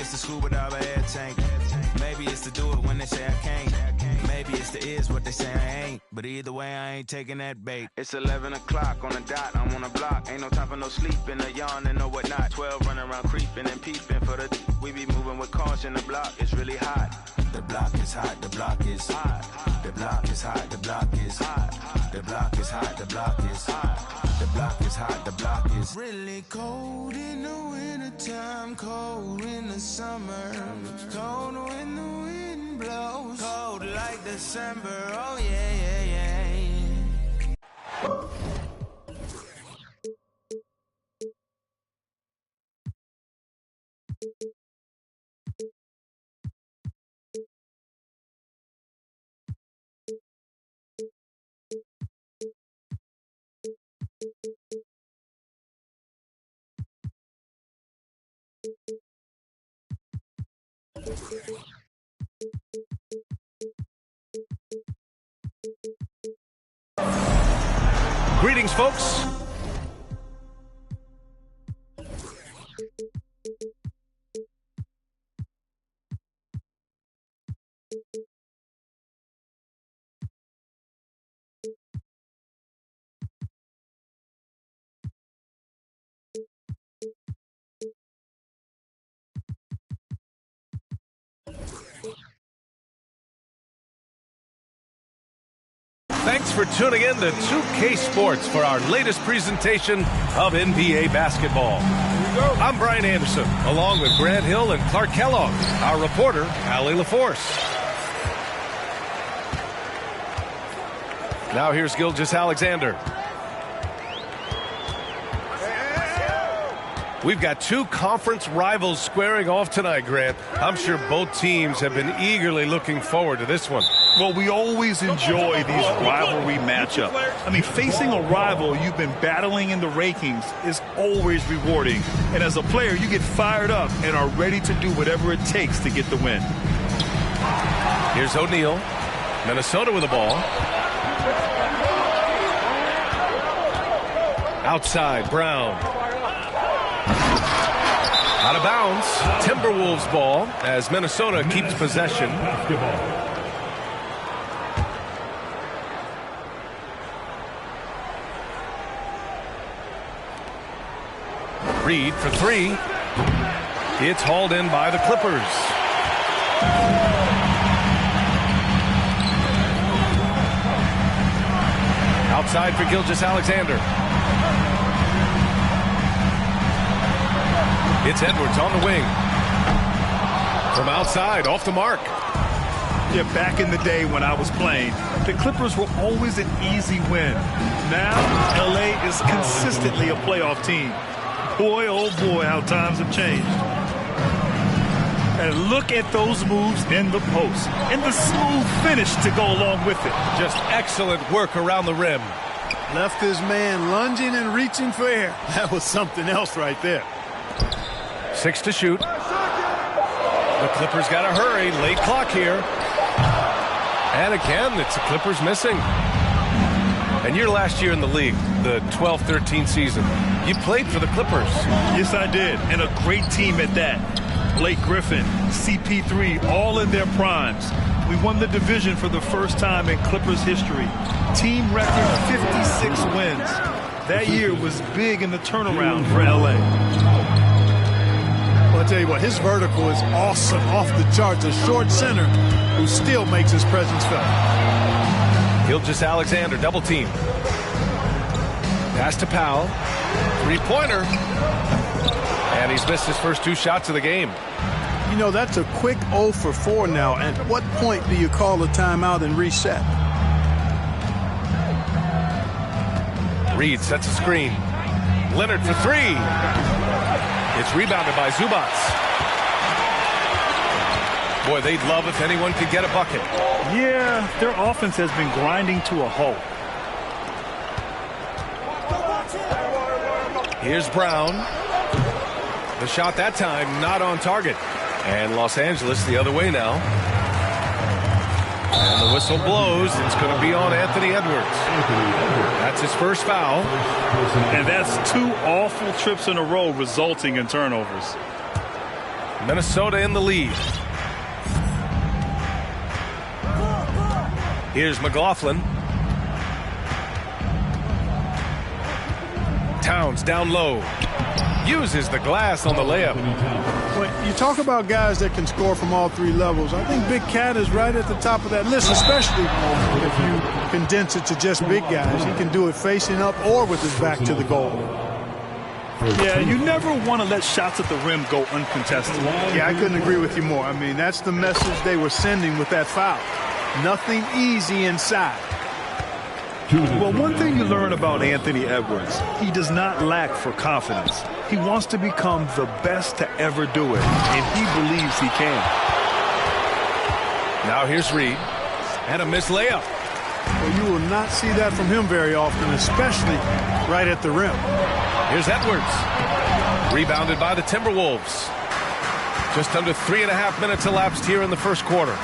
it's the scuba dive air tank. Maybe it's to do it when they say I can't. Maybe it's the is what they say I ain't. But either way, I ain't taking that bait. It's 11 o'clock on the dot, I'm on the block. Ain't no time for no sleeping, no yawning, no whatnot. 12 running around creeping and peeping for the we be moving with caution. The block is really hot. The block is hot, the block is hot. The block is hot, the block is hot. The block is hot, the block is hot. The block is hot, the block is really cold in the wintertime, cold in the summer, cold when the wind blows, cold like December, oh yeah, yeah, yeah. Greetings, folks. Thanks for tuning in to 2K Sports for our latest presentation of NBA basketball. I'm Brian Anderson, along with Grant Hill and Clark Kellogg, our reporter, Allie LaForce. Now here's Gilgeous-Alexander. We've got two conference rivals squaring off tonight, Grant. I'm sure both teams have been eagerly looking forward to this one. Well, we always enjoy these rivalry matchups. I mean, facing a rival you've been battling in the rankings is always rewarding. And as a player, you get fired up and are ready to do whatever it takes to get the win. Here's O'Neal. Minnesota with the ball. Outside, Brown. Out of bounds. Timberwolves ball as Minnesota keeps possession. Reed for three. It's hauled in by the Clippers. Outside for Gilgeous-Alexander. It's Edwards on the wing. From outside, off the mark. Yeah, back in the day when I was playing, the Clippers were always an easy win. Now, LA is consistently a playoff team. Boy, oh boy, how times have changed. And look at those moves in the post. And the smooth finish to go along with it. Just excellent work around the rim. Left his man lunging and reaching for air. That was something else right there. 6 to shoot. The Clippers got to hurry. Late clock here. And again, it's the Clippers missing. And your last year in the league, the 12-13 season, you played for the Clippers. Yes, I did. And a great team at that. Blake Griffin, CP3, all in their primes. We won the division for the first time in Clippers history. Team record 56 wins. That year was big in the turnaround for LA. Well, I'll tell you what, his vertical is awesome, off the charts. A short center who still makes his presence felt. Gilgeous-Alexander, double team. Pass to Powell. Three-pointer. And he's missed his first two shots of the game. You know, that's a quick 0 for 4 now. At what point do you call a timeout and reset? Reed sets a screen. Leonard for three. It's rebounded by Zubac. Boy, they'd love if anyone could get a bucket. Yeah, their offense has been grinding to a halt. Here's Brown. The shot that time not on target. And Los Angeles the other way now. And the whistle blows. It's going to be on Anthony Edwards. That's his first foul. And that's two awful trips in a row resulting in turnovers. Minnesota in the lead. Here's McLaughlin. Towns down low. Uses the glass on the layup. When you talk about guys that can score from all three levels, I think Big Cat is right at the top of that list, especially if you condense it to just big guys. He can do it facing up or with his back to the goal. Yeah, you never want to let shots at the rim go uncontested. Yeah, I couldn't agree with you more. I mean, that's the message they were sending with that foul. Nothing easy inside. Well, one thing you learn about Anthony Edwards, he does not lack for confidence. He wants to become the best to ever do it, and he believes he can. Now here's Reed. And a missed layup. Well, you will not see that from him very often, especially right at the rim. Here's Edwards. Rebounded by the Timberwolves. Just under 3.5 minutes elapsed here in the first quarter.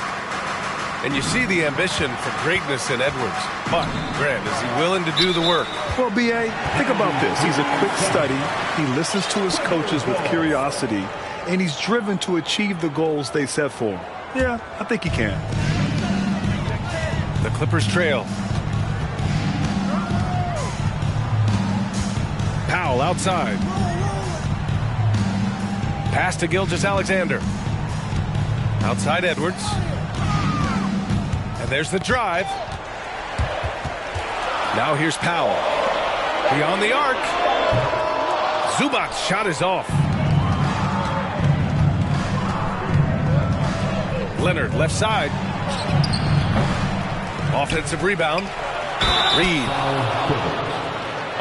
And you see the ambition for greatness in Edwards. But, Grant, is he willing to do the work? Well, B.A., think about this. He's a quick study. He listens to his coaches with curiosity. And he's driven to achieve the goals they set for him. Yeah, I think he can. The Clippers trail. Powell outside. Pass to Gilgeous-Alexander. Outside Edwards. And there's the drive. Now here's Powell. Beyond the arc. Zubac's shot is off. Leonard left side. Offensive rebound. Reed.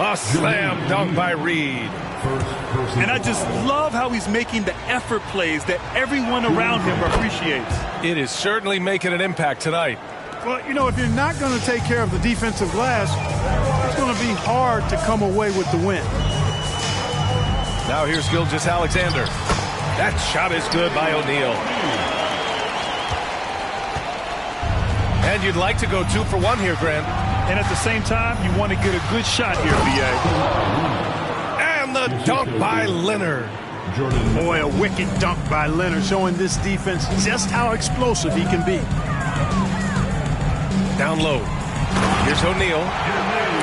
A slam dunk by Reed. And I just love how he's making the effort plays that everyone around him appreciates. It is certainly making an impact tonight. Well, you know, if you're not going to take care of the defensive glass, it's going to be hard to come away with the win. Now here's Gilgeous-Alexander. That shot is good by O'Neal. And you'd like to go 2 for 1 here, Grant. And at the same time, you want to get a good shot here, B.A. And the dunk by Leonard. Boy, a wicked dunk by Leonard, showing this defense just how explosive he can be. Down low. Here's O'Neal.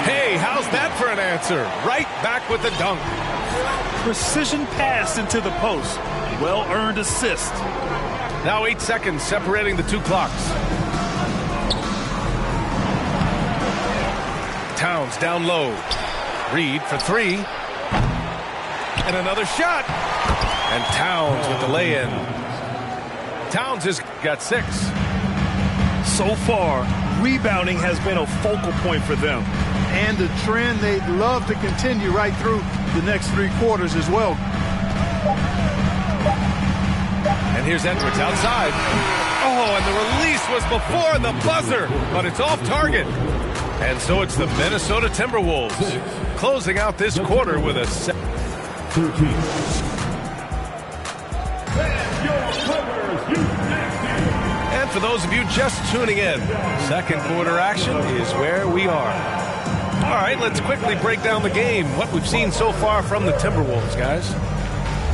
Hey, how's that for an answer? Right back with the dunk. Precision pass into the post. Well-earned assist. Now 8 seconds separating the two clocks. Towns down low. Reed for 3. And another shot. And Towns with the lay-in. Towns has got 6. So far, rebounding has been a focal point for them. And the trend they'd love to continue right through the next 3 quarters as well. And here's Edwards outside. Oh, and the release was before the buzzer, but it's off target. And so it's the Minnesota Timberwolves closing out this quarter with a 13. And for those of you just tuning in, second quarter action is where we are. All right, let's quickly break down the game, what we've seen so far from the Timberwolves, guys.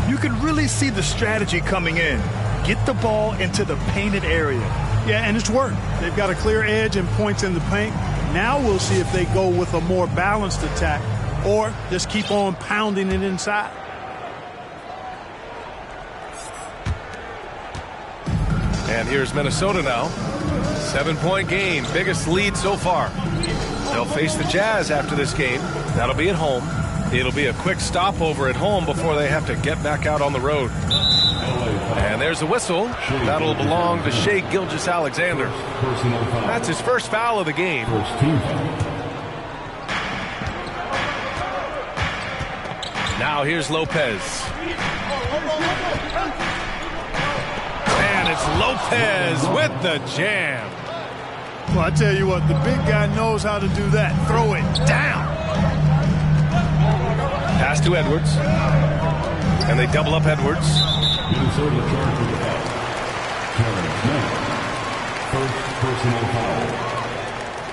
You can really see the strategy coming in. Get the ball into the painted area. Yeah, and it's worked. They've got a clear edge and points in the paint. Now we'll see if they go with a more balanced attack or just keep on pounding it inside. And here's Minnesota now. 7-point game, biggest lead so far. They'll face the Jazz after this game. That'll be at home. It'll be a quick stopover at home before they have to get back out on the road. And there's a whistle. That'll belong to Shai Gilgeous-Alexander. That's his first foul of the game. Now here's Lopez. And it's Lopez with the jam. Well, I tell you what, the big guy knows how to do that. Throw it down. Pass to Edwards. And they double up Edwards. Minnesota charged with the foul. Terrence Mann. First personal foul.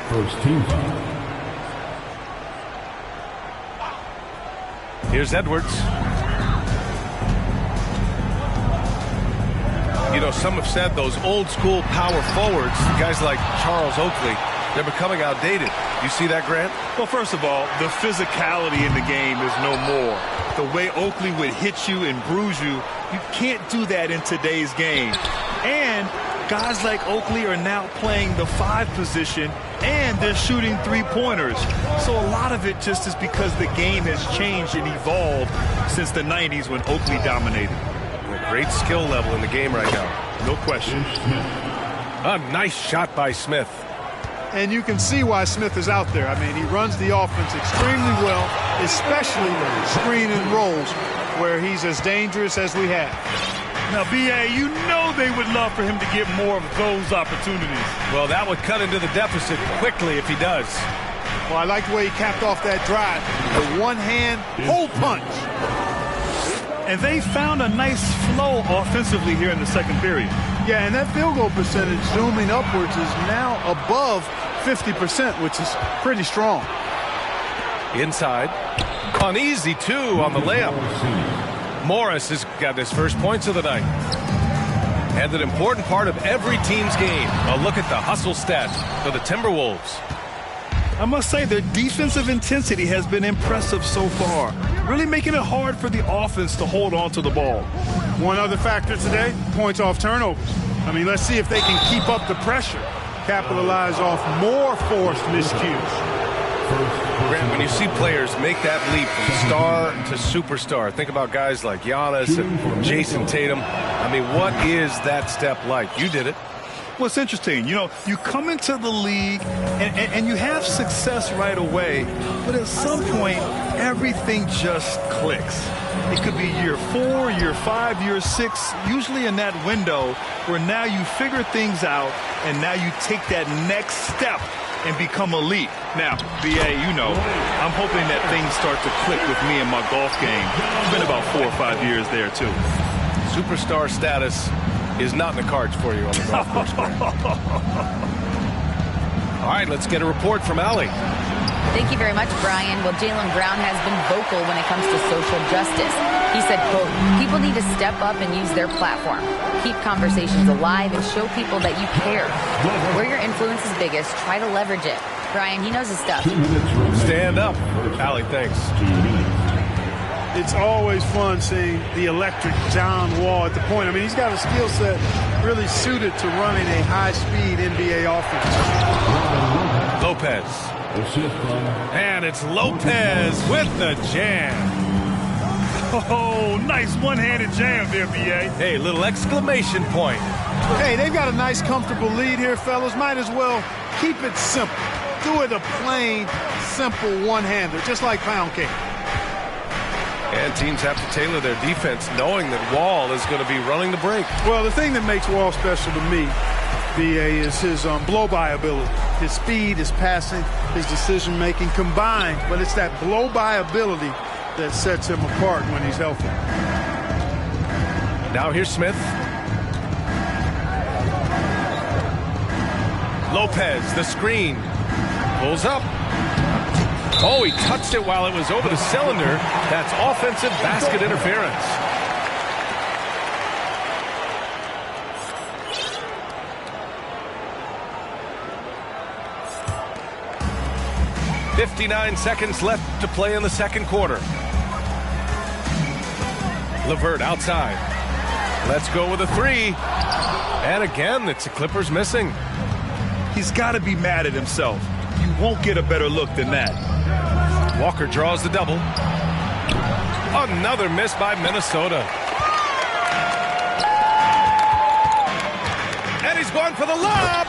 First team foul. Here's Edwards. You know, some have said those old school power forwards, guys like Charles Oakley, they're becoming outdated. You see that, Grant? Well, first of all, the physicality in the game is no more. The way Oakley would hit you and bruise you, you can't do that in today's game. And guys like Oakley are now playing the 5 position, and they're shooting 3-pointers. So a lot of it just is because the game has changed and evolved since the 90s when Oakley dominated. Great skill level in the game right now. No question. A nice shot by Smith. And you can see why Smith is out there. I mean, he runs the offense extremely well, especially screen and rolls, where he's as dangerous as we have. Now, B.A., you know they would love for him to get more of those opportunities. Well, that would cut into the deficit quickly if he does. Well, I like the way he capped off that drive. The one-hand hole punch. And they found a nice flow offensively here in the second period. Yeah, and that field goal percentage zooming upwards is now above 50%, which is pretty strong. Inside. On easy, too, on the layup. Morris has got his first points of the night. And an important part of every team's game. A look at the hustle stats for the Timberwolves. I must say their defensive intensity has been impressive so far, really making it hard for the offense to hold on to the ball. One other factor today, points off turnovers. I mean, let's see if they can keep up the pressure, capitalize off more forced miscues. Grant, when you see players make that leap from star to superstar, think about guys like Giannis and Jason Tatum. I mean, what is that step like? You did it. Well, it's interesting. You know, you come into the league and you have success right away, but at some point, everything just clicks. It could be year 4, year 5, year 6, usually in that window where now you figure things out and now you take that next step and become elite. Now, B.A., you know, I'm hoping that things start to click with me in my golf game. It's been about 4 or 5 years there, too. Superstar status is not in the cards for you on the golf course. All right, let's get a report from Allie. Thank you very much, Brian. Well, Jaylen Brown has been vocal when it comes to social justice. He said, quote, people need to step up and use their platform. Keep conversations alive and show people that you care. Where your influence is biggest, try to leverage it. Brian, he knows his stuff. Stand up. Allie, thanks. It's always fun seeing the electric John Wall at the point. I mean, he's got a skill set really suited to running a high-speed NBA offense. Lopez. And it's Lopez with the jam. Oh, nice one-handed jam there, B.A. Hey, little exclamation point. Hey, they've got a nice, comfortable lead here, fellas. Might as well keep it simple. Do it a plain, simple one-hander, just like pound cake. And teams have to tailor their defense knowing that Wall is going to be running the break. Well, the thing that makes Wall special to me, B.A., is his blow-by ability. His speed, his passing, his decision-making combined. But it's that blow-by ability that sets him apart when he's healthy. Now here's Smith. Lopez, the screen. Pulls up. Oh, he touched it while it was over the cylinder. That's offensive basket interference. .59 seconds left to play in the second quarter. LeVert outside. Let's go with a 3. And again, it's the Clippers missing. He's got to be mad at himself. You won't get a better look than that. Walker draws the double. Another miss by Minnesota. And he's going for the lob.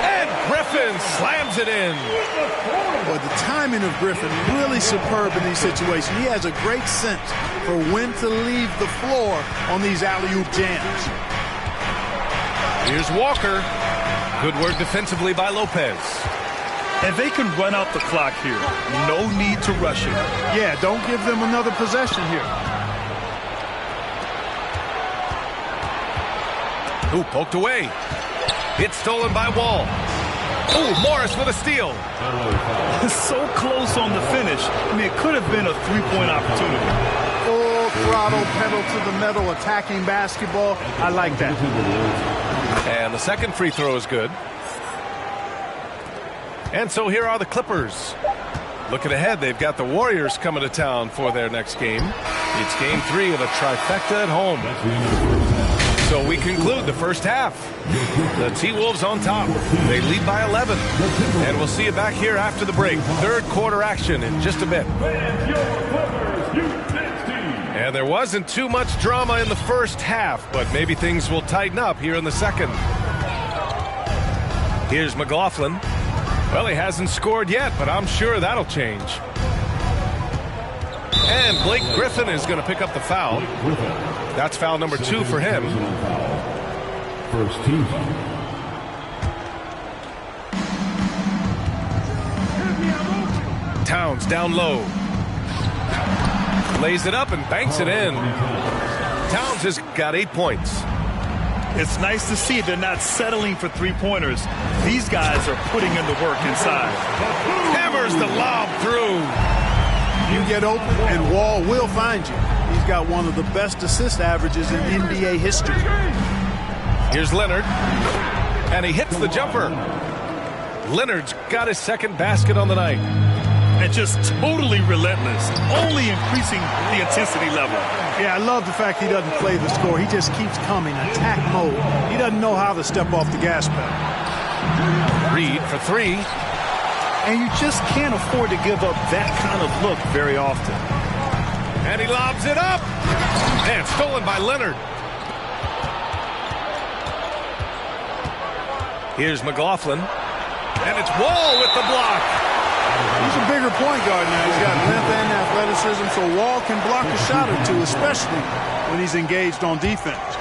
And Griffin slams it in. Well, the timing of Griffin really superb in these situations. He has a great sense for when to leave the floor on these alley-oop jams. Here's Walker. Good work defensively by Lopez. And they can run out the clock here. No need to rush it. Yeah, don't give them another possession here. Ooh, poked away. It's stolen by Wall. Ooh, Morris with a steal. So close on the finish. I mean, it could have been a 3-point opportunity. Full throttle, pedal to the metal, attacking basketball. I like that. And the second free throw is good. And so here are the Clippers. Looking ahead, they've got the Warriors coming to town for their next game. It's game 3 of a trifecta at home. So we conclude the first half. The T-Wolves on top. They lead by 11. And we'll see you back here after the break. Third quarter action in just a bit. And there wasn't too much drama in the first half, but maybe things will tighten up here in the second. Here's McLaughlin. Well, he hasn't scored yet, but I'm sure that'll change. And Blake Griffin is going to pick up the foul. That's foul number 2 for him. First team foul. Towns down low. Lays it up and banks it in. Towns has got 8 points. It's nice to see they're not settling for three-pointers. These guys are putting in the work inside. Hammers the lob through. You get open and Wall will find you. He's got one of the best assist averages in NBA history. Here's Leonard. And he hits the jumper. Leonard's got his second basket on the night. And just totally relentless, only increasing the intensity level. Yeah, I love the fact he doesn't play the score. He just keeps coming, attack mode. He doesn't know how to step off the gas pedal. Reed for 3. And you just can't afford to give up that kind of look very often. And he lobs it up. And stolen by Leonard. Here's McLaughlin. And it's Wall with the block. He's a bigger point guard now. He's got length and athleticism, so Wall can block a shot or two, especially when he's engaged on defense.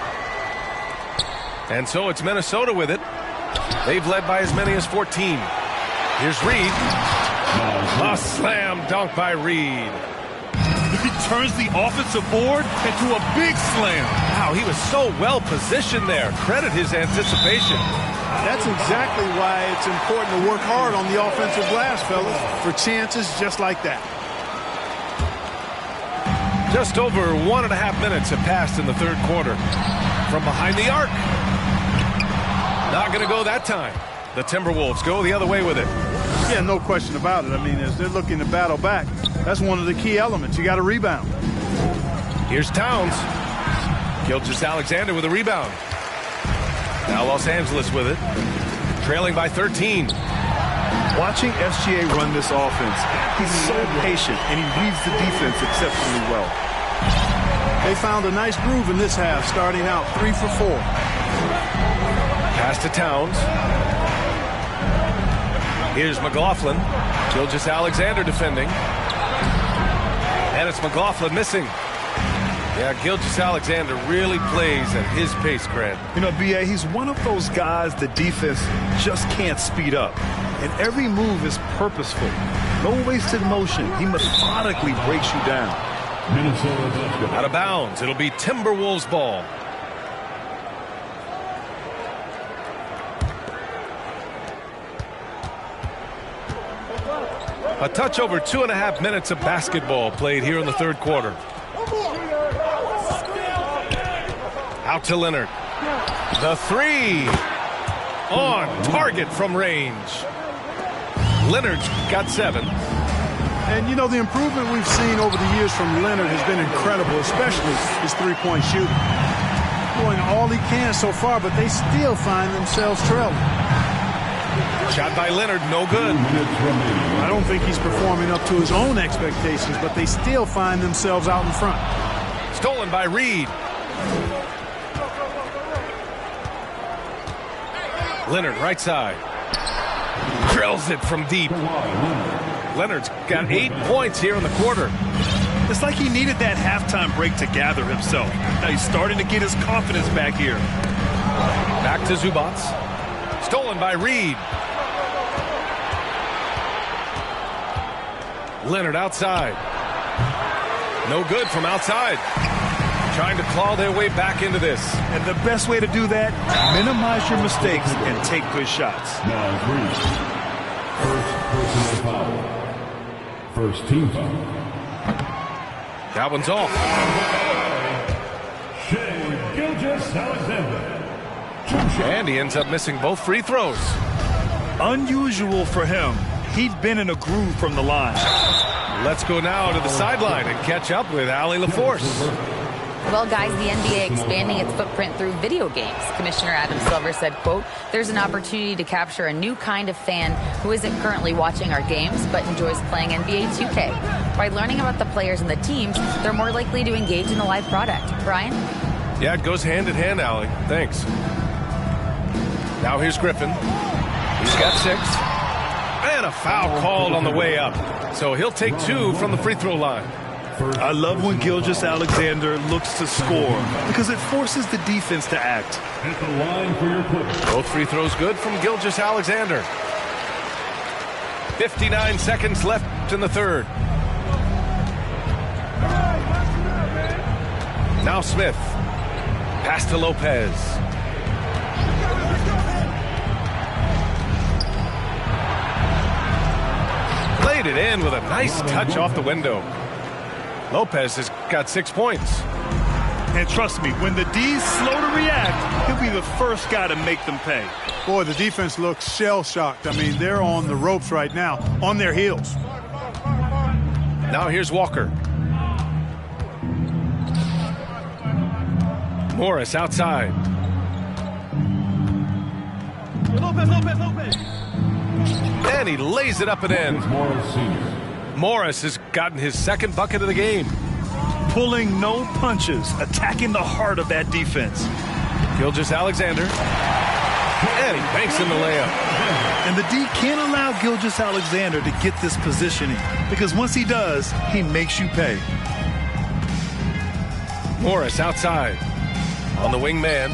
And so it's Minnesota with it. They've led by as many as 14. Here's Reed. A slam dunk by Reed. He turns the offensive board into a big slam. Wow, he was so well positioned there. Credit his anticipation. That's exactly why it's important to work hard on the offensive glass, fellas, for chances just like that. Just over 1.5 minutes have passed in the third quarter. From behind the arc. Not going to go that time. The Timberwolves go the other way with it. Yeah, no question about it. I mean, as they're looking to battle back, that's one of the key elements. You got to rebound. Here's Towns. Gilgeous-Alexander with a rebound. Now Los Angeles with it. Trailing by 13. Watching SGA run this offense, he's so patient and he reads the defense exceptionally well. They found a nice groove in this half, starting out 3 for 4. Pass to Towns. Here's McLaughlin. Gilgeous-Alexander defending. And it's McLaughlin missing. Yeah, Gilgeous-Alexander really plays at his pace, Grant. You know, B.A., he's one of those guys the defense just can't speed up. And every move is purposeful. No wasted motion. He methodically breaks you down. Minnesota out of bounds. It'll be Timberwolves ball. A touch over 2.5 minutes of basketball played here in the third quarter. Out to Leonard. The 3 on target from range. Leonard's got 7. And, you know, the improvement we've seen over the years from Leonard has been incredible, especially his three-point shooting. Doing all he can so far, but they still find themselves trailing. Shot by Leonard, no good. I don't think he's performing up to his own expectations, but they still find themselves out in front. Stolen by Reed. Leonard, right side. Drills it from deep. Leonard's got 8 points here in the quarter. It's like he needed that halftime break to gather himself. Now he's starting to get his confidence back here. Back to Zubac. Stolen by Reed. Leonard outside. No good from outside. Trying to claw their way back into this. And the best way to do that, minimize your mistakes and take good shots. Now Reed. First personal foul. First team foul. That one's off. Alexander. And he ends up missing both free throws. Unusual for him. He'd been in a groove from the line. Let's go now to the sideline and catch up with Allie LaForce. Well, guys, the NBA expanding its footprint through video games. Commissioner Adam Silver said, quote, there's an opportunity to capture a new kind of fan who isn't currently watching our games but enjoys playing NBA 2K. By learning about the players and the teams, they're more likely to engage in the live product. Brian? Yeah, it goes hand in hand, Allie. Thanks. Now here's Griffin. He's got 6. And a foul called on the way up. So he'll take 2 from the free throw line. I love when Gilgeous-Alexander looks to score because it forces the defense to act. At the line for your play. Both free throws good from Gilgeous-Alexander. 59 seconds left in the third. Now Smith. Pass to Lopez. Played it in with a nice touch off the window. Lopez has got 6 points. And trust me, when the D's slow to react, he'll be the first guy to make them pay. Boy, the defense looks shell-shocked. I mean, they're on the ropes right now, on their heels. Now here's Walker. Morris outside. And he lays it up and in. Morris has gotten his second bucket of the game. Pulling no punches, attacking the heart of that defense. Gilgeous-Alexander. And he banks in the layup. And the D can't allow Gilgeous-Alexander to get this positioning because once he does, he makes you pay. Morris outside. On the wing man.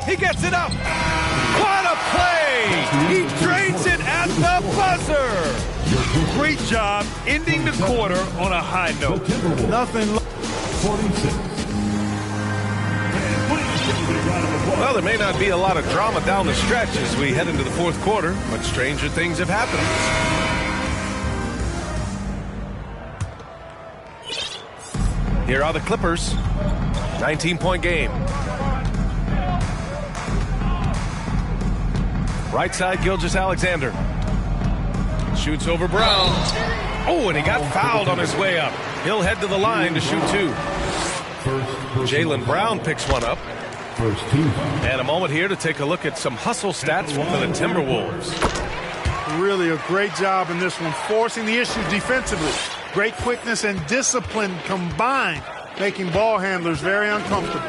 He gets it up. What a play! He drains it at the buzzer. Great job ending the quarter on a high note. Nothing. 46. Well, there may not be a lot of drama down the stretch as we head into the fourth quarter, but stranger things have happened. Here are the Clippers. 19-point game. Right side, Gilgeous-Alexander. Shoots over Brown. Oh, and he got fouled on his way up. He'll head to the line to shoot 2. Jaylen Brown picks one up. First team. And a moment here to take a look at some hustle stats from the Timberwolves. Really a great job in this one, forcing the issue defensively. Great quickness and discipline combined, making ball handlers very uncomfortable.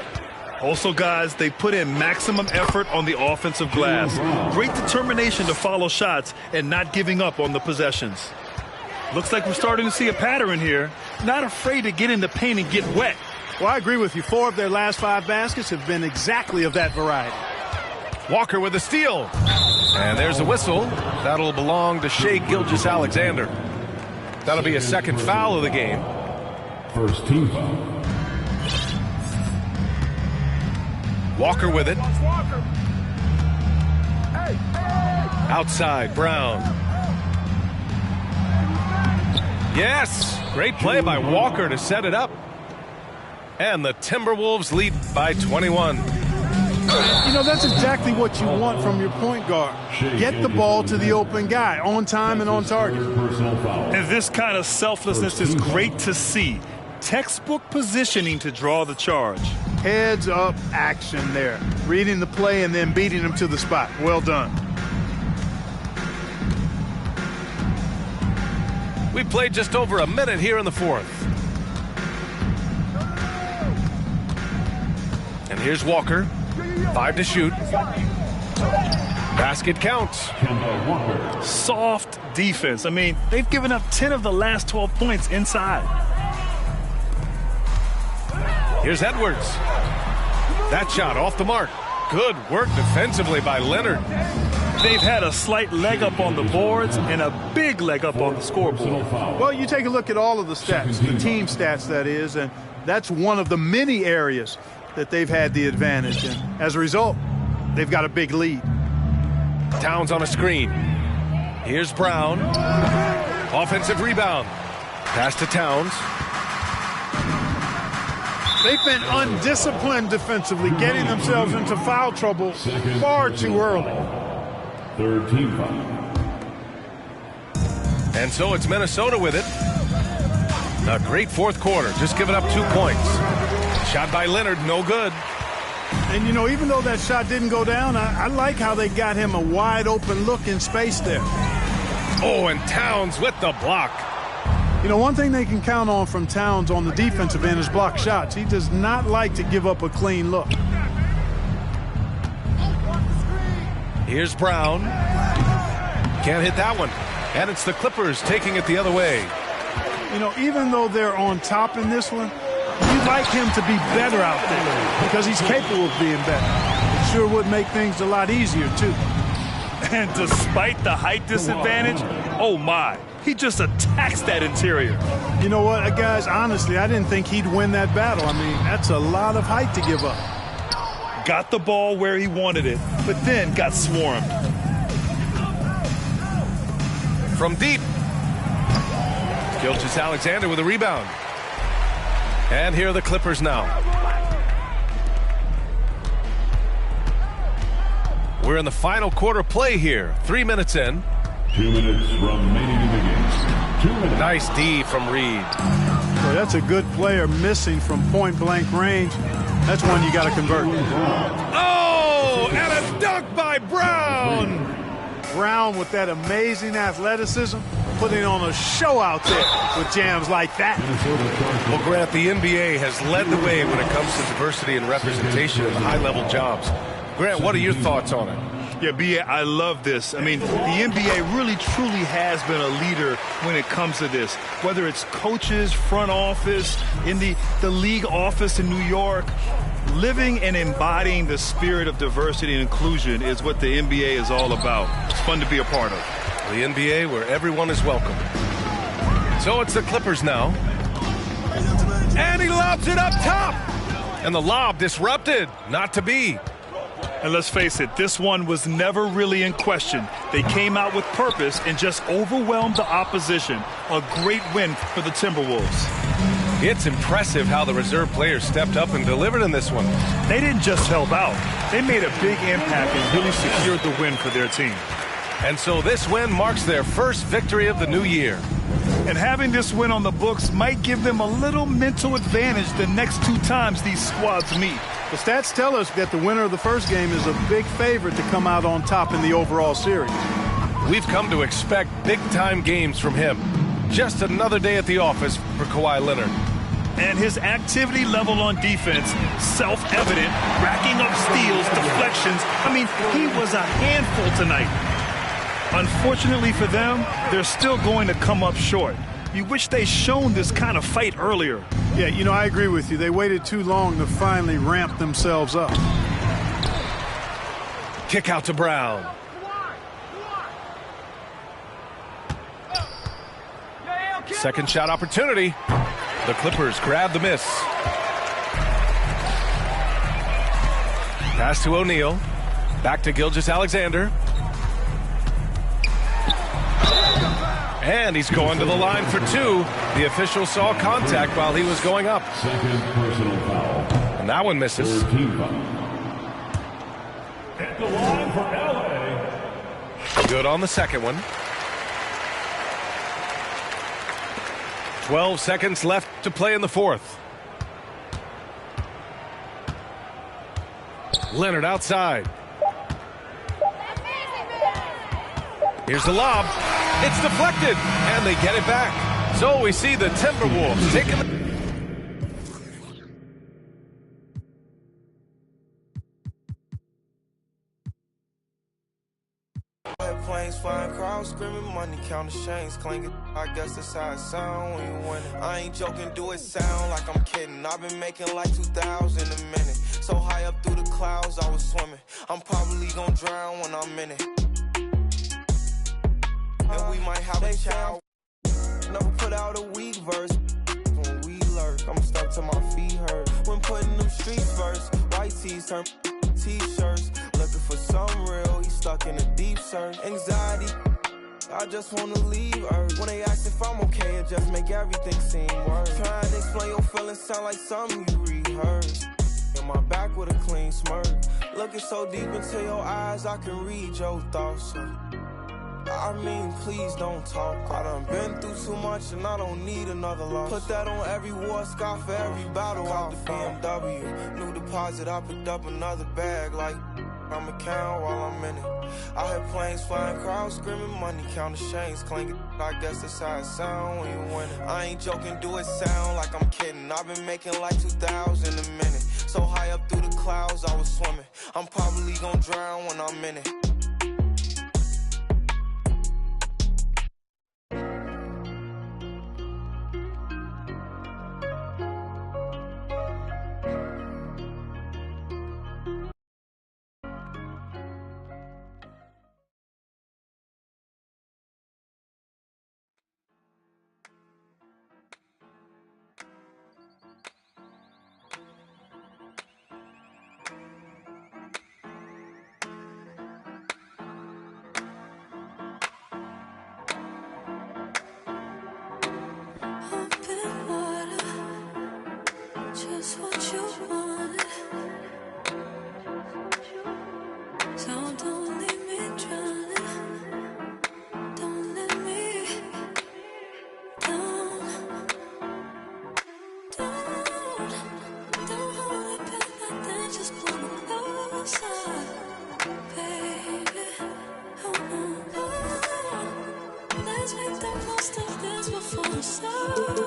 Also, guys, they put in maximum effort on the offensive glass. Great determination to follow shots and not giving up on the possessions. Looks like we're starting to see a pattern here. Not afraid to get in the paint and get wet. Well, I agree with you. 4 of their last 5 baskets have been exactly of that variety. Walker with a steal. And there's a whistle. That'll belong to Shai Gilgeous-Alexander. That'll be a second foul of the game. First team foul. Walker with it. Outside, Brown. Yes! Great play by Walker to set it up. And the Timberwolves lead by 21. You know, that's exactly what you want from your point guard. Get the ball to the open guy, on time and on target. And this kind of selflessness is great to see. Textbook positioning to draw the charge. Heads up action there. Reading the play and then beating him to the spot. Well done. We played just over a minute here in the fourth. And here's Walker. 5 to shoot. Basket counts. Soft defense. I mean, they've given up 10 of the last 12 points inside. Here's Edwards. That shot off the mark. Good work defensively by Leonard. They've had a slight leg up on the boards and a big leg up on the scoreboard. Well, you take a look at all of the stats, the team stats that is, and that's one of the many areas that they've had the advantage. And as a result, they've got a big lead. Towns on a screen. Here's Brown. Offensive rebound. Pass to Towns. They've been undisciplined defensively, getting themselves into foul trouble far too early. Third team foul. And so it's Minnesota with it. A great fourth quarter, just giving up 2 points. Shot by Leonard, no good. And, you know, even though that shot didn't go down, I like how they got him a wide-open look in space there. Oh, and Towns with the block. You know, one thing they can count on from Towns on the defensive end is block shots. He does not like to give up a clean look. Here's Brown. Can't hit that one. And it's the Clippers taking it the other way. You know, even though they're on top in this one, you'd like him to be better out there because he's capable of being better. It sure would make things a lot easier, too. And despite the height disadvantage, oh my, he just attacks that interior. You know what, guys, honestly, I didn't think he'd win that battle. I mean, that's a lot of height to give up. Got the ball where he wanted it, but then got swarmed. From deep. Gilgeous-Alexander with a rebound. And here are the Clippers now. We're in the final quarter play here. 3 minutes in. 2 minutes remaining in the game. 2 minutes. Nice D from Reed. Boy, that's a good player missing from point-blank range. That's one you got to convert. Oh, and a dunk by Brown. Brown with that amazing athleticism, putting on a show out there with jams like that. Well, Grant, the NBA has led the way when it comes to diversity and representation in the high-level jobs. Grant, what are your thoughts on it? Yeah, B.A., I love this. I mean, the NBA really, truly has been a leader when it comes to this. Whether it's coaches, front office, in the league office in New York, living and embodying the spirit of diversity and inclusion is what the NBA is all about. It's fun to be a part of. The NBA where everyone is welcome. So it's the Clippers now. And he lobs it up top. And the lob disrupted. Not to be. And let's face it, this one was never really in question. They came out with purpose and just overwhelmed the opposition. A great win for the Timberwolves. It's impressive how the reserve players stepped up and delivered in this one. They didn't just help out. They made a big impact and really secured the win for their team. And so this win marks their first victory of the new year. And having this win on the books might give them a little mental advantage the next 2 times these squads meet. The stats tell us that the winner of the first game is a big favorite to come out on top in the overall series. We've come to expect big-time games from him. Just another day at the office for Kawhi Leonard. And his activity level on defense, self-evident, racking up steals, deflections. I mean, he was a handful tonight. Unfortunately for them, they're still going to come up short. You wish they'd shown this kind of fight earlier. Yeah, you know, I agree with you. They waited too long to finally ramp themselves up. Kick out to Brown. Second shot opportunity. The Clippers grab the miss. Pass to O'Neal. Back to Gilgeous-Alexander. And he's going to the line for 2. The official saw contact while he was going up. Second personal foul. And that one misses. Third team foul. At the line for LA. Good on the second one. 12 seconds left to play in the fourth. Leonard outside. Here's the lob. It's deflected, and they get it back. So we see the Timberwolves taking the... Planes flying, crowds screaming, money counting chains clanking. I guess that's how it sound when you winning. I ain't joking, do it sound like I'm kidding. I've been making like 2,000 a minute. So high up through the clouds, I was swimming. I'm probably gonna drown when I'm in it. And we might have a child. Never put out a weak verse. When we lurk, I'm stuck till my feet hurt. When putting them streets verse, white tees turn t-shirts. Looking for some real, he's stuck in a deep search. Anxiety, I just wanna leave Earth. When they ask if I'm okay, it just make everything seem worse. Trying to explain your feelings sound like something you rehearsed. In my back with a clean smirk. Looking so deep into your eyes, I can read your thoughts. I mean, please don't talk. I done been through too much and I don't need another loss. Put that on every war scar for every battle. Out the BMW, new deposit, I picked up another bag like I'ma count while I'm in it. I hear planes flying, crowds screaming, money counting chains clinking. I guess that's how it sound when you win it. I ain't joking, do it sound like I'm kidding. I've been making like 2,000 a minute. So high up through the clouds, I was swimming. I'm probably gonna drown when I'm in it. Just what you wanted. So don't leave me drowning. Don't let me down. Don't hold it back like that. Just pull me closer, baby. Let's make the most of this before it's over.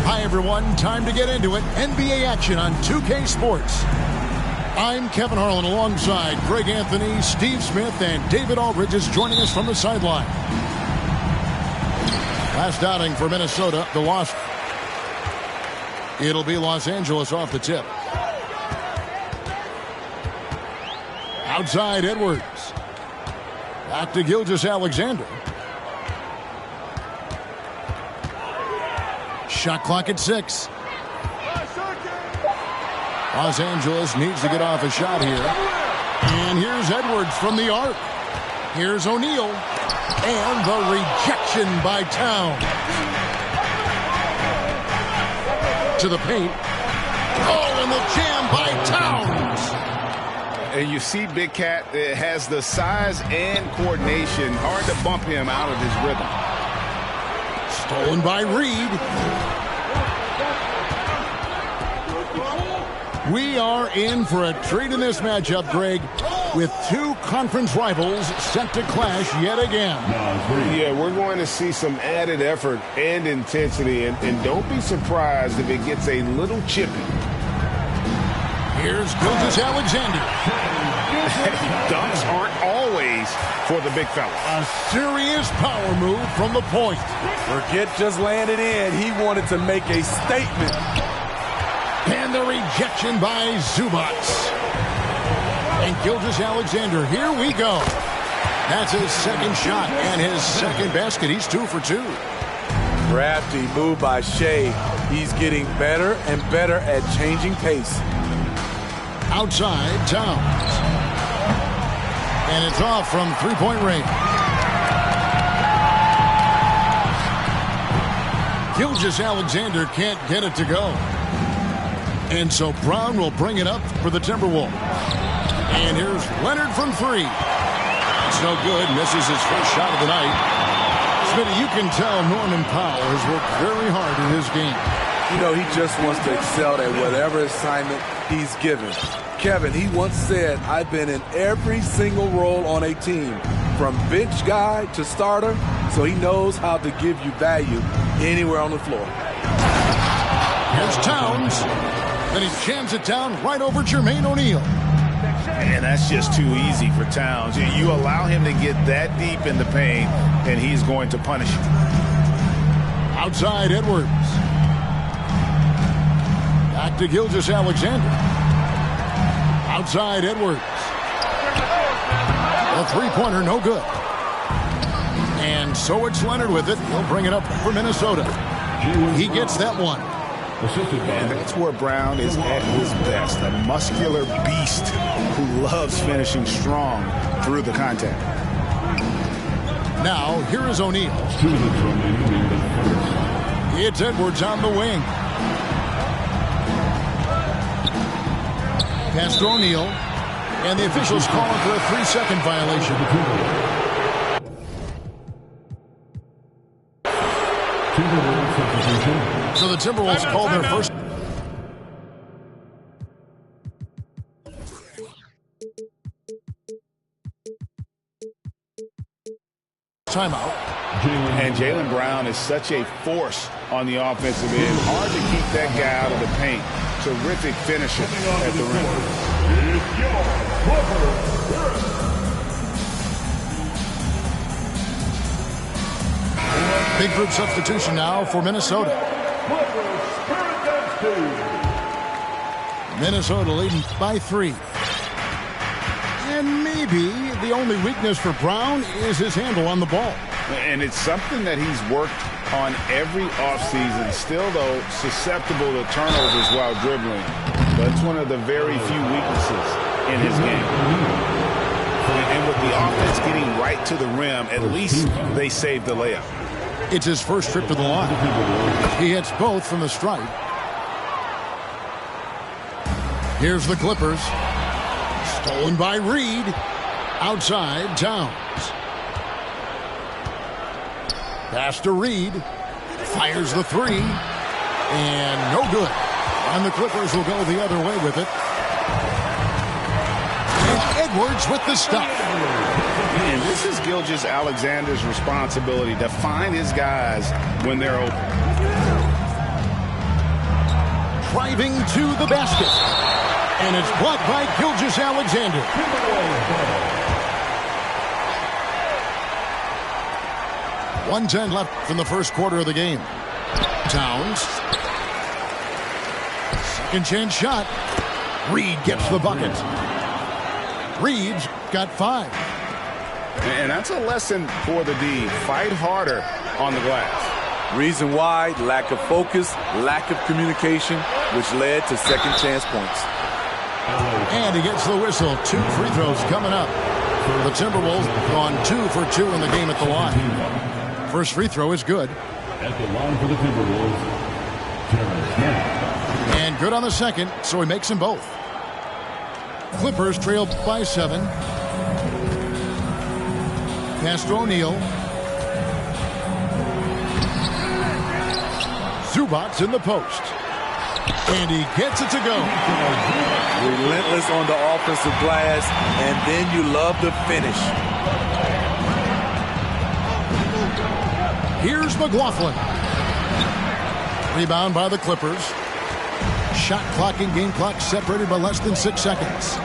Hi everyone, time to get into it. NBA action on 2K Sports. I'm Kevin Harlan alongside Greg Anthony, Steve Smith, and David Aldridge is joining us from the sideline. Last outing for Minnesota, the loss. It'll be Los Angeles off the tip. Outside Edwards. Back to Gilgeous-Alexander. Shot clock at 6. Los Angeles needs to get off a shot here. And here's Edwards from the arc. Here's O'Neal. And the rejection by Towns. To the paint. Oh, and the jam by Towns. And you see Big Cat has the size and coordination. Hard to bump him out of his rhythm. Stolen by Reed. We are in for a treat in this matchup, Greg, with two conference rivals set to clash yet again. Yeah, we're going to see some added effort and intensity, and don't be surprised if it gets a little chippy. Here's Gilgeous-Alexander. Dunks aren't always for the big fella. A serious power move from the point. Forget just laying it in. He wanted to make a statement. And the rejection by Zubac. And Gilgeous-Alexander, here we go. That's his second shot and his second basket. He's 2 for 2. Crafty move by Shea. He's getting better and better at changing pace. Outside, Towns. And it's off from three-point range. Gilgeous-Alexander can't get it to go. And so Brown will bring it up for the Timberwolves. And here's Leonard from 3. It's no good. Misses his first shot of the night. Smitty, you can tell Norman Powell has worked very hard in his game. You know, he just wants to excel at whatever assignment he's given. Kevin, he once said, I've been in every single role on a team, from bench guy to starter, so he knows how to give you value anywhere on the floor. Here's Towns. Then he jams it down right over Jermaine O'Neal. And that's just too easy for Towns. You allow him to get that deep in the paint, and he's going to punish you. Outside Edwards. Back to Gilgeous-Alexander. Outside Edwards. A three-pointer, no good. And so it's Leonard with it. He'll bring it up for Minnesota. He gets that one. And that's where Brown is at his best, a muscular beast who loves finishing strong through the contact. Now, here is O'Neal. It's Edwards on the wing. Pass to O'Neal. And the officials calling for a 3-second violation. So the Timberwolves call their first. Timeout. And Jaylen Brown is such a force on the offensive end. Hard to keep that guy out of the paint. Terrific finisher at the rim. Big group substitution now for Minnesota. Minnesota leading by 3. And maybe the only weakness for Brown is his handle on the ball. And it's something that he's worked on every offseason. Still, though, susceptible to turnovers while dribbling. But it's one of the very few weaknesses in his game. And with the offense getting right to the rim, at least they saved the layup. It's his first trip to the line. He hits both from the stripe. Here's the Clippers. Stolen by Reed. Outside, Towns. Pass to Reed. Fires the 3. And no good. And the Clippers will go the other way with it. And Edwards with the stop. And this is Gilgeous-Alexander's responsibility to find his guys when they're open. Driving to the basket. And it's blocked by Gilgeous-Alexander. 1:10 left from the first quarter of the game. Towns. Second chance shot. Reed gets the bucket. Reed's got 5. And that's a lesson for the D. Fight harder on the glass. Reason why, lack of focus, lack of communication, which led to second chance points. And he gets the whistle. 2 free throws coming up. The Timberwolves gone 2 for 2 in the game at the line. First free throw is good. At the line for the Timberwolves, Terrence Mann. And good on the second, so he makes them both. Clippers trail by 7. Pass to O'Neal. Zubac's in the post. And he gets it to go. Relentless on the offensive glass, and then you love the finish. Here's McLaughlin. Rebound by the Clippers. Shot clock and game clock separated by less than 6 seconds.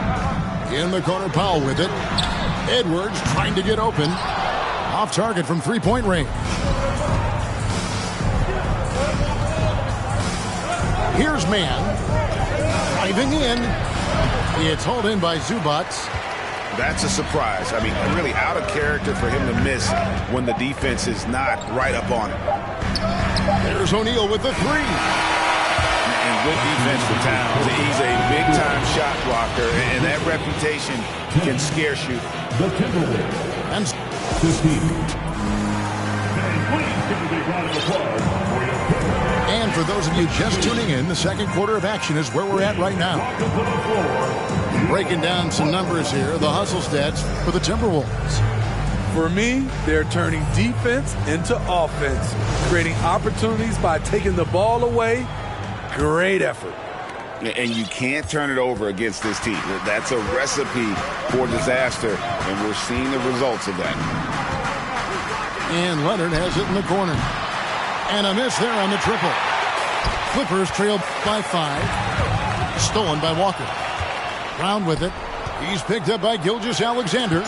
In the corner, Powell with it. Edwards trying to get open. Off target from 3-point range. Here's Mann. Driving in. It's hauled in by Zubac. That's a surprise. I mean, really out of character for him to miss when the defense is not right up on him. There's O'Neal with the 3. And good defense for Towns. He's a big-time shot blocker, and that reputation can scare shooters. The Timberwolves. And 15. And please give a big round of applause for your Clippers. And for those of you just tuning in, the second quarter of action is where we're at right now. Breaking down some numbers here, the hustle stats for the Timberwolves. For me, they're turning defense into offense, creating opportunities by taking the ball away. Great effort. And you can't turn it over against this team. That's a recipe for disaster, and we're seeing the results of that. And Leonard has it in the corner. And a miss there on the triple. Clippers trailed by 5. Stolen by Walker. Brown with it. He's picked up by Gilgeous-Alexander.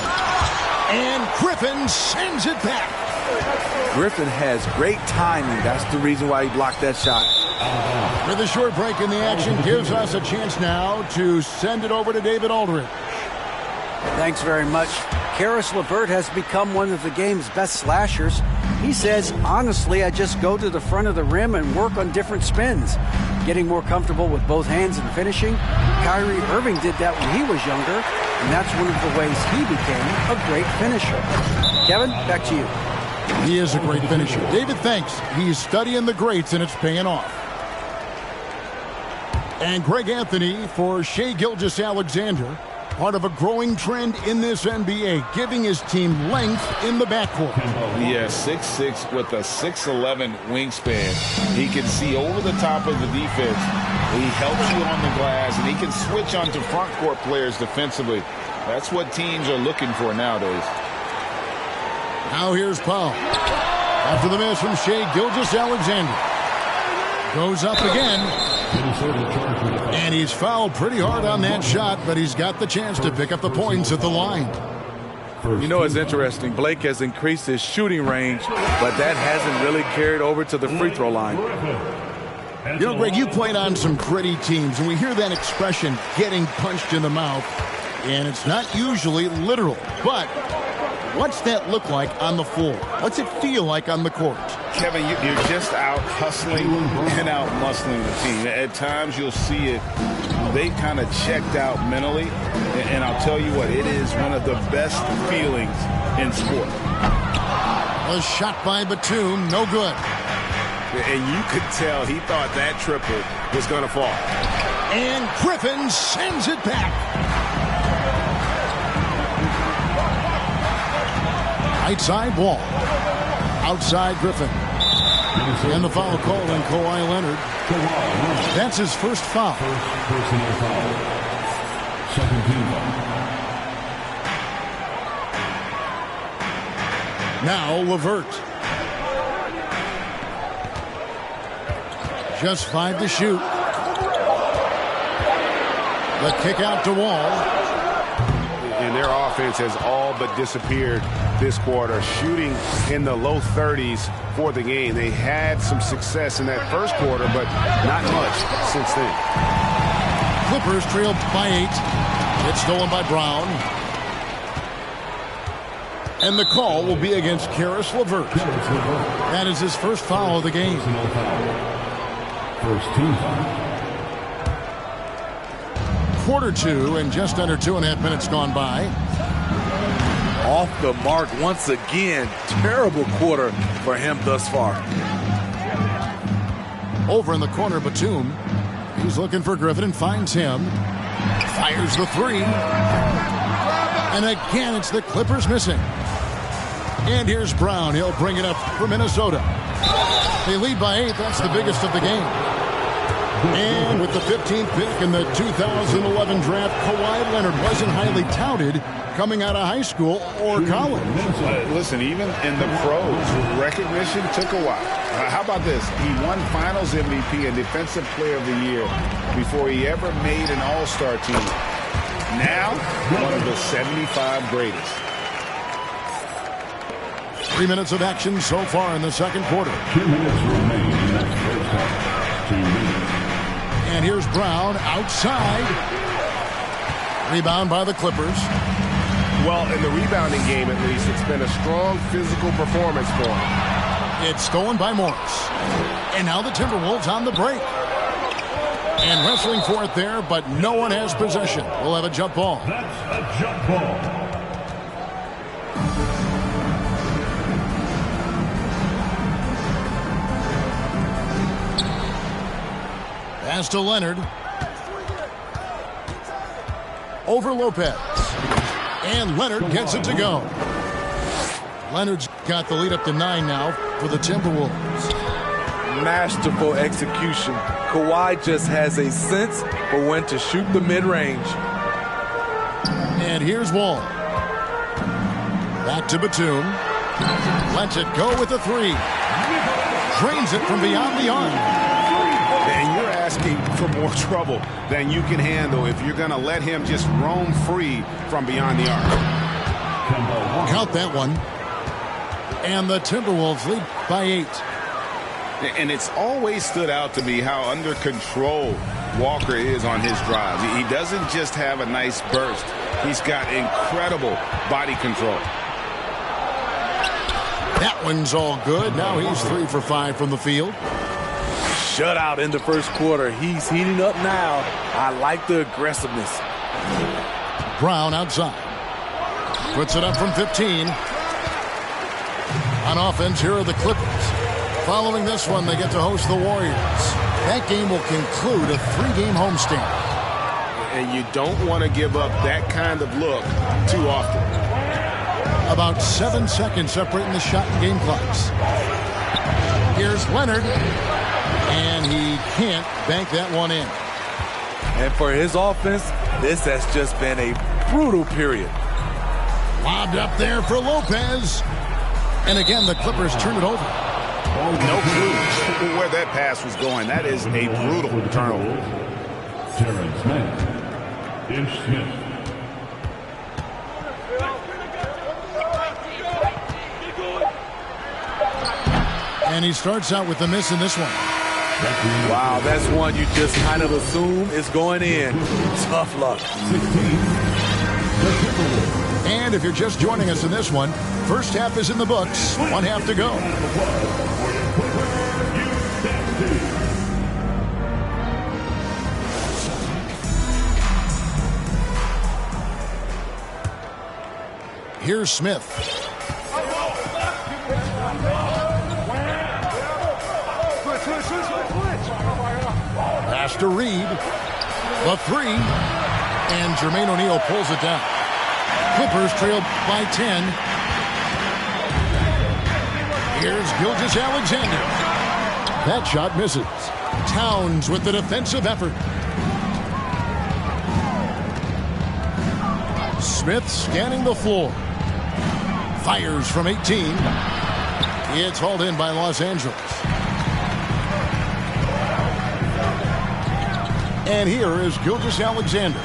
And Griffin sends it back. Griffin has great timing. That's the reason why he blocked that shot. With a short break in the action, gives us a chance now to send it over to David Aldridge. Thanks very much. Caris LeVert has become one of the game's best slashers. He says, honestly, I just go to the front of the rim and work on different spins. getting more comfortable with both hands and finishing. Kyrie Irving did that when he was younger, and that's one of the ways he became a great finisher. Kevin, back to you. He is a great finisher. David, thanks. He's studying the greats, and it's paying off. And Greg Anthony for Shai Gilgeous-Alexander, part of a growing trend in this NBA, giving his team length in the backcourt. Yeah, 6'6" with a 6'11" wingspan. He can see over the top of the defense. He helps you on the glass, and he can switch onto front court players defensively. That's what teams are looking for nowadays. Now here's Powell. After the miss from Shai Gilgeous-Alexander. Goes up again. And he's fouled pretty hard on that shot, but he's got the chance to pick up the points at the line. You know, it's interesting. Blake has increased his shooting range, but that hasn't really carried over to the free throw line. You know, Greg, you played on some gritty teams, and we hear that expression, getting punched in the mouth, and it's not usually literal. But what's that look like on the floor? What's it feel like on the court? Kevin, you're just out hustling and out muscling the team. At times you'll see it, they kind of checked out mentally, and I'll tell you what, it is one of the best feelings in sport. A shot by Batum, no good. And you could tell he thought that triple was going to fall. And Griffin sends it back. Right side Wall. Outside Griffin. And the foul called on Kawhi Leonard. That's his first foul. First personal foul. Second team foul. Now LeVert. Just 5 to shoot. The kick out to Wall. And their offense has all but disappeared this quarter, shooting in the low 30s for the game. They had some success in that first quarter, but not much since then. Clippers trailed by 8. It's stolen by Brown. And the call will be against Caris LeVert. That is his first foul of the game. First team foul. Quarter 2 and just under 2.5 minutes gone by. Off the mark once again. Terrible quarter for him thus far. Over in the corner, Batum. He's looking for Griffin and finds him. Fires the 3. And again, it's the Clippers missing. And here's Brown. He'll bring it up for Minnesota. They lead by 8. That's the biggest of the game. And with the 15th pick in the 2011 draft, Kawhi Leonard wasn't highly touted coming out of high school or college. Listen, even in the pros, recognition took a while. How about this? He won Finals MVP and Defensive Player of the Year before he ever made an All-Star team. Now, one of the 75 greatest. 3 minutes of action so far in the second quarter. 2 minutes remain in that first half. 2 minutes. And here's Brown outside. Rebound by the Clippers. Well, in the rebounding game, at least, it's been a strong physical performance for him. It's stolen by Morris. And now the Timberwolves on the break. And wrestling for it there, but no one has possession. We'll have a jump ball. That's a jump ball. Pass to Leonard. Over Lopez. And Leonard gets it to go. Leonard's got the lead up to 9 now for the Timberwolves. Masterful execution. Kawhi just has a sense for when to shoot the mid-range. And here's Wall. Back to Batum. Lets it go with the 3. Drains it from beyond the arc. And you're asking for more trouble than you can handle if you're going to let him just roam free from beyond the arc. Count that one. And the Timberwolves lead by 8. And it's always stood out to me how under control Walker is on his drives. He doesn't just have a nice burst. He's got incredible body control. That one's all good. Now he's 3 for 5 from the field. shutout in the first quarter. He's heating up now. I like the aggressiveness. Brown outside. Puts it up from 15. On offense, here are the Clippers. Following this one, they get to host the Warriors. That game will conclude a 3-game homestand. And you don't want to give up that kind of look too often. About 7 seconds separating the shot and game clocks. Here's Leonard. And he can't bank that one in. And for his offense, this has just been a brutal period. Lobbed up there for Lopez. And again, the Clippers turn it over. No clue where that pass was going. That is a brutal turnover. Terrence Mann. Ish Smith. And he starts out with the miss in this one. Wow, that's one you just kind of assume is going in. Tough luck. 16. And if you're just joining us in this one, first half is in the books. 1 half to go. Here's Smith. Pass to Reed. The 3. And Jermaine O'Neal pulls it down. Clippers trail by 10. Here's Gilgeous-Alexander. That shot misses. Towns with the defensive effort. Smith scanning the floor. Fires from 18. It's hauled in by Los Angeles. And here is Gilgeous-Alexander.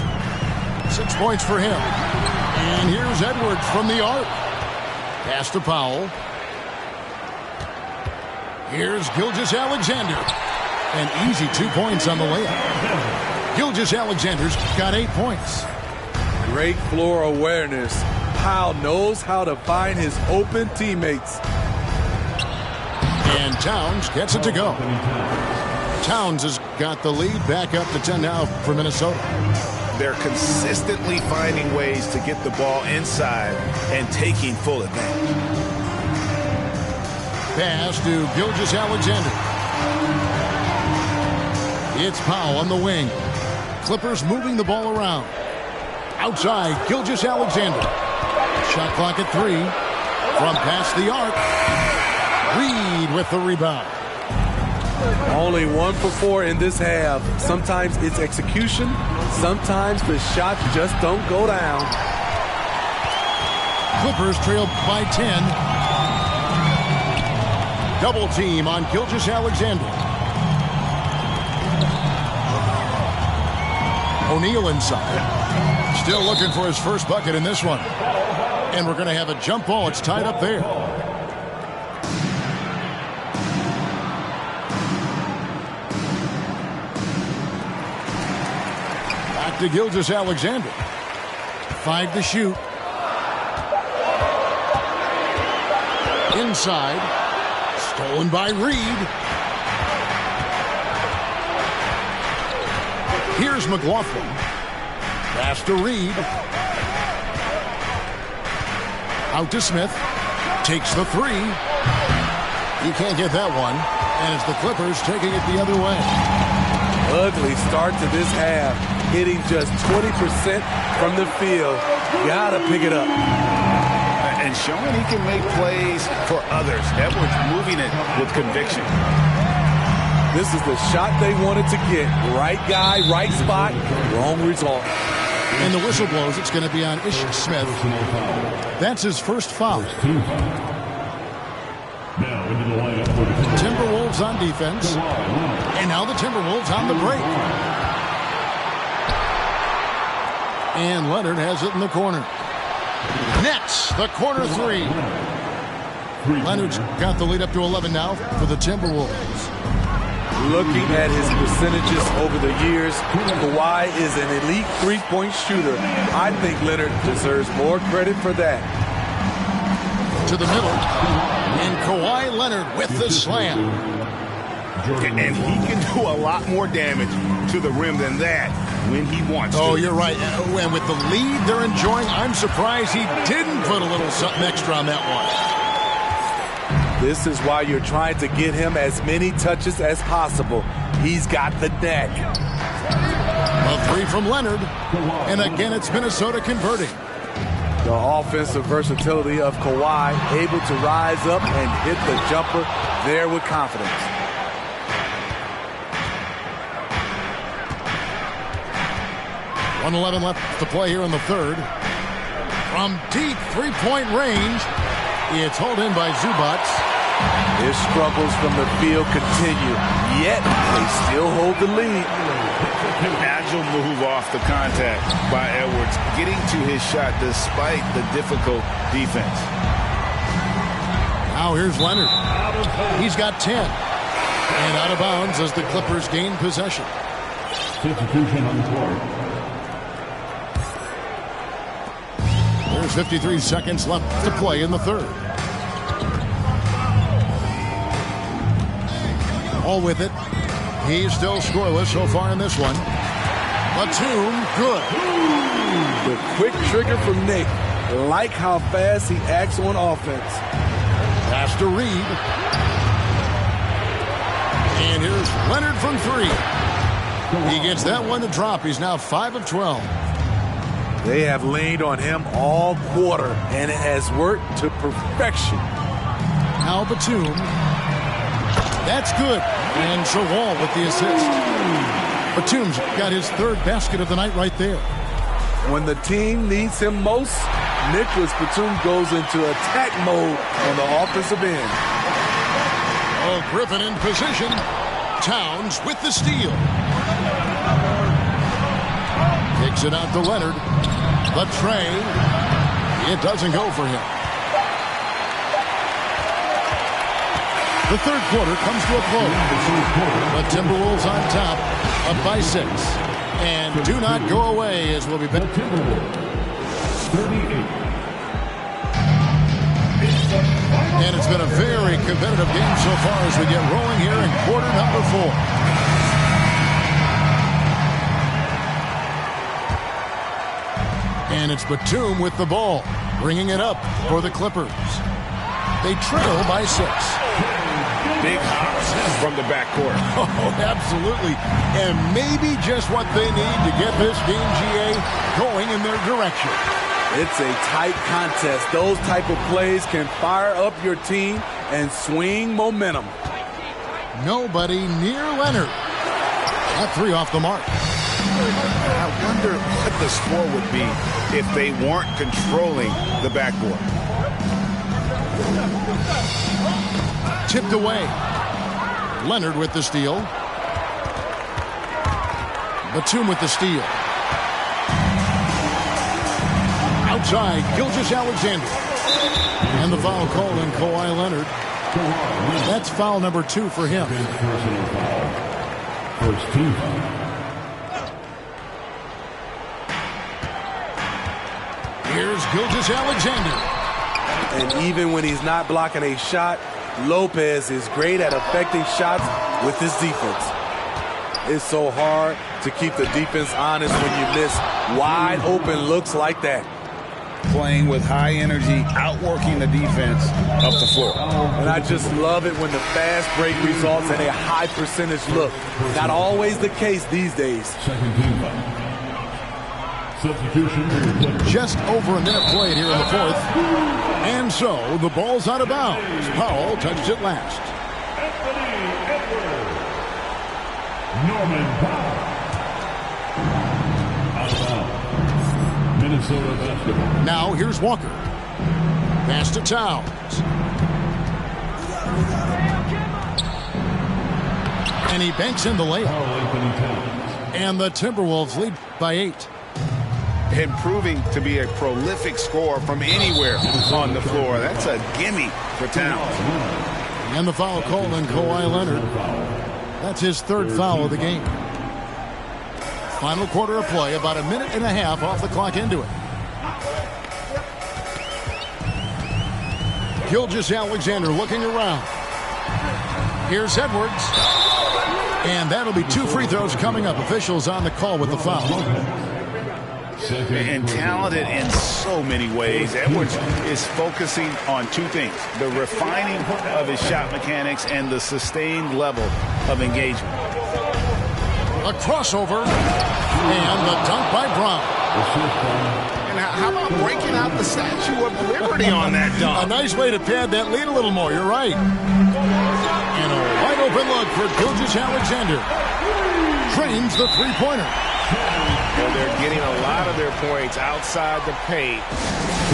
6 points for him. And here's Edwards from the arc. Pass to Powell. Here's Gilgeous-Alexander. An easy 2 points on the layup. Gilgeous-Alexander's got 8 points. Great floor awareness. Powell knows how to find his open teammates. And Towns gets it to go. Towns has got the lead back up to 10 now for Minnesota. They're consistently finding ways to get the ball inside and taking full advantage. Pass to Gilgeous-Alexander. It's Powell on the wing. Clippers moving the ball around. Outside, Gilgeous-Alexander. Shot clock at 3. From past the arc. Reed with the rebound. Only 1 for 4 in this half. Sometimes it's execution. Sometimes the shots just don't go down. Clippers trail by 10. Double team on Gilgeous-Alexander. O'Neal inside. Still looking for his first bucket in this one. And we're going to have a jump ball. It's tied up there. Back to Gilgeous-Alexander. 5 to shoot. Inside. Stolen by Reed. Here's McLaughlin. Pass to Reed. Out to Smith. Takes the 3. He can't get that one. And it's the Clippers taking it the other way. Ugly start to this half. Hitting just 20% from the field. Gotta pick it up. And showing he can make plays for others. Edwards moving it with conviction. This is the shot they wanted to get. Right guy, right spot, wrong result. And the whistle blows. It's going to be on Ish Smith. That's his first foul. Timberwolves on defense. And now the Timberwolves on the break. And Leonard has it in the corner. Nets, the corner 3. Leonard's got the lead up to 11 now for the Timberwolves. Looking at his percentages over the years, Kawhi is an elite three-point shooter. I think Leonard deserves more credit for that. To the middle, and Kawhi Leonard with the slam. And he can do a lot more damage to the rim than that when he wants to. Oh, you're right. And with the lead they're enjoying, I'm surprised he didn't put a little something extra on that one. This is why you're trying to get him as many touches as possible. He's got the neck. A three from Leonard. And again, it's Minnesota converting. The offensive versatility of Kawhi, able to rise up and hit the jumper there with confidence. .111 left to play here in the third. From deep three-point range, it's hauled in by Zubac. His struggles from the field continue, yet they still hold the lead. An agile move off the contact by Edwards, getting to his shot despite the difficult defense. Now here's Leonard. He's got 10. And out of bounds as the Clippers gain possession. Substitution on the court. There's 53 seconds left to play in the third. All with it. He's still scoreless so far in this one. Batum, good. The quick trigger from Nick. Like how fast he acts on offense. Pass to Reed. And here's Leonard from three. He gets that one to drop. He's now 5 of 12. They have leaned on him all quarter, and it has worked to perfection. Now Batum. That's good. And Sherwall with the assist. Batum's got his third basket of the night right there. When the team needs him most, Nicholas Batum goes into attack mode on the offensive end. Oh, Griffin in position. Towns with the steal. Kicks it out to Leonard. The tray. It doesn't go for him. The third quarter comes to a close. The Timberwolves on top, up by 6. And do not go away as we'll be back. And it's been a very competitive game so far as we get rolling here in quarter number 4. And it's Batum with the ball, bringing it up for the Clippers. They trail by 6. Big hops from the backcourt. Oh, absolutely. And maybe just what they need to get this game, GA, going in their direction. It's a tight contest. Those type of plays can fire up your team and swing momentum. Nobody near Leonard. That three off the mark. I wonder what the score would be if they weren't controlling the backcourt. Tipped away. Leonard with the steal. Batum with the steal. Outside, Gilgeous-Alexander. And the foul called on Kawhi Leonard. That's foul number 2 for him. First team. Here's Gilgeous-Alexander. And even when he's not blocking a shot, Lopez is great at affecting shots with his defense. It's so hard to keep the defense honest when you miss wide open looks like that. Playing with high energy, outworking the defense up the floor. And I just love it when the fast break results in a high percentage look. Not always the case these days. Second team. Substitution. Just over a minute played here in the fourth. And so the ball's out of bounds. Powell touched it last. Norman Powell. Out of bounds. Minnesota basketball. Now here's Walker. Pass to Towns. And he banks in the layup. And the Timberwolves lead by 8. Improving to be a prolific scorer from anywhere on the floor. That's a gimme for Towns. And the foul called on Kawhi Leonard. That's his third foul of the game. Final quarter of play, about a minute and a half off the clock into it. Gilgeous-Alexander looking around. Here's Edwards. And that'll be 2 free throws coming up. Officials on the call with the foul. And talented in so many ways. Edwards is focusing on 2 things: the refining of his shot mechanics and the sustained level of engagement. A crossover and the dunk by Brown. And how about breaking out the Statue of Liberty on that dunk? A nice way to pad that lead a little more. You're right. And a wide open look for Gilgeous-Alexander. Trains the three-pointer. Well, they're getting a lot of their points outside the paint.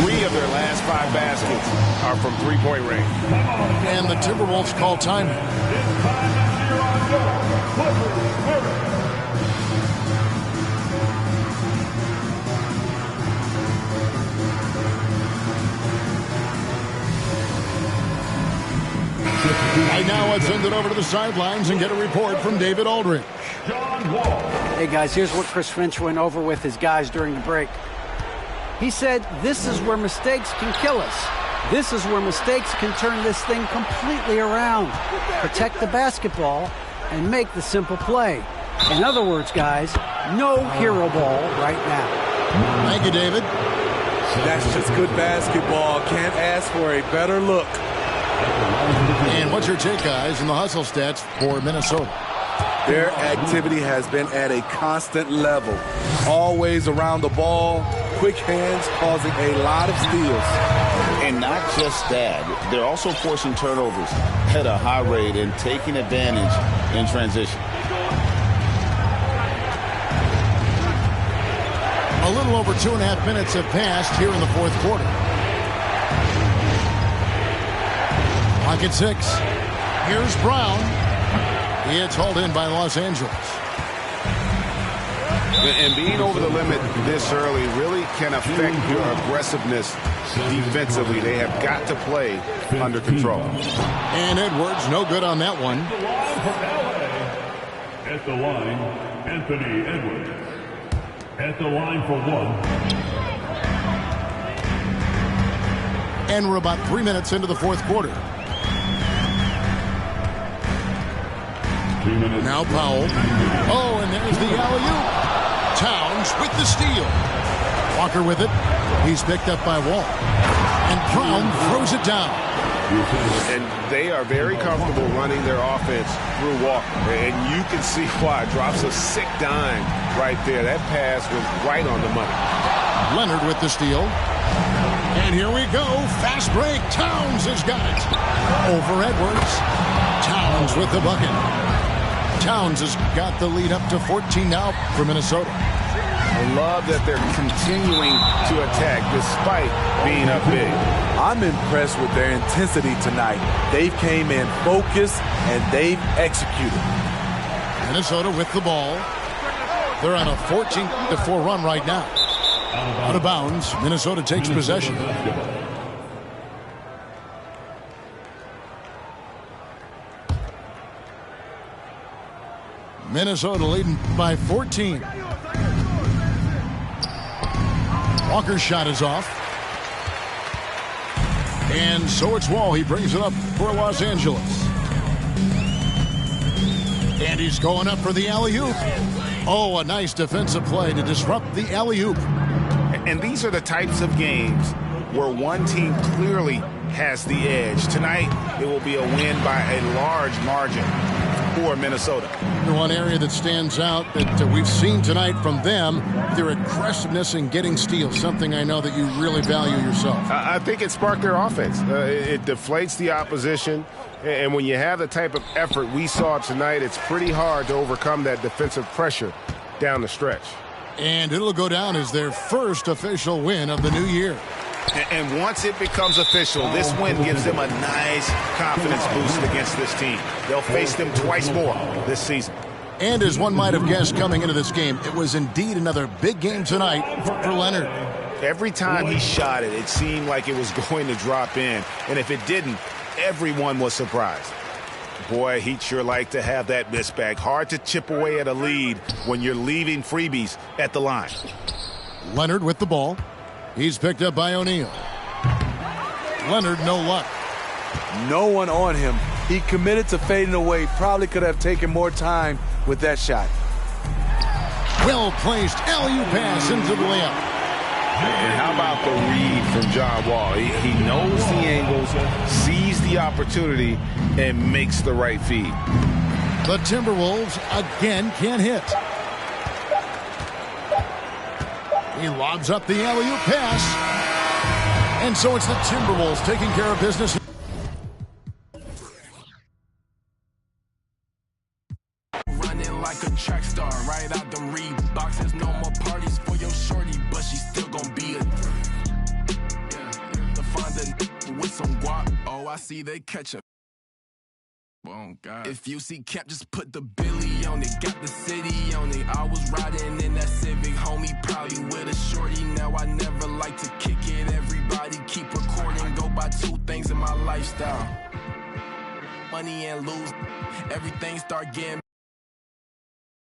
3 of their last 5 baskets are from three-point range. And the Timberwolves call time. Right now, let's send it over to the sidelines and get a report from David Aldridge. Hey, guys, here's what Chris Finch went over with his guys during the break. He said, this is where mistakes can kill us. This is where mistakes can turn this thing completely around. Protect the basketball and make the simple play. In other words, guys, no hero ball right now. Thank you, David. That's just good basketball. Can't ask for a better look. And what's your take, guys, in the hustle stats for Minnesota? Their activity has been at a constant level. Always around the ball, quick hands causing a lot of steals. And not just that, they're also forcing turnovers at a high rate and taking advantage in transition. A little over 2.5 minutes have passed here in the fourth quarter. Clock at 6. Here's Brown. It's hauled in by Los Angeles. And being over the limit this early really can affect your aggressiveness defensively. They have got to play under control. And Edwards, no good on that one. At the line, Anthony Edwards. At the line for 1. And we're about 3 minutes into the fourth quarter. Now Powell. Oh, and there's the alley-oop. Towns with the steal. Walker with it. He's picked up by Wall. And Brown throws it down. And they are very comfortable running their offense through Walker. And you can see why. Drops a sick dime right there. That pass was right on the money. Leonard with the steal. And here we go. Fast break. Towns has got it. Over Edwards. Towns with the bucket. Towns has got the lead up to 14 now for Minnesota. I love that they're continuing to attack despite being up big. I'm impressed with their intensity tonight. They've came in focused and they've executed. Minnesota with the ball. They're on a 14-4 run right now. Out of bounds. Minnesota takes possession. Minnesota leading by 14. Walker's shot is off. And so it's Wall. He brings it up for Los Angeles. And he's going up for the alley-oop. Oh, a nice defensive play to disrupt the alley-oop. And these are the types of games where one team clearly has the edge. Tonight, it will be a win by a large margin for Minnesota. One area that stands out that we've seen tonight from them, their aggressiveness in getting steals, something I know that you really value yourself. I think it sparked their offense. It deflates the opposition, and when you have the type of effort we saw tonight, it's pretty hard to overcome that defensive pressure down the stretch. And it'll go down as their first official win of the new year. And once it becomes official, this win gives them a nice confidence boost against this team. They'll face them twice more this season. And as one might have guessed coming into this game, it was indeed another big game tonight for Leonard. Every time he shot it, it seemed like it was going to drop in. And if it didn't, everyone was surprised. Boy, he'd sure like to have that miss back. Hard to chip away at a lead when you're leaving freebies at the line. Leonard with the ball. He's picked up by O'Neal. Leonard, no luck. No one on him. He committed to fading away. Probably could have taken more time with that shot. Well-placed alley-oop pass into the layup. And how about the read from John Wall? He knows the angles, sees the opportunity, and makes the right feed. The Timberwolves again can't hit. He lobs up the alley-oop pass. And so it's the Timberwolves taking care of business. Running like a track star, right out them Reeboks. There's no more parties for your shorty, but she's still gonna be a to find a with some guap. Oh, I see they catch up. Oh God. If you see Cap, just put the Billy on it. Got the city on it. I was riding in that Civic, homie, probably with a shorty. Now I never like to kick it. Everybody keep recording. Go by two things in my lifestyle: money and lose. Everything start getting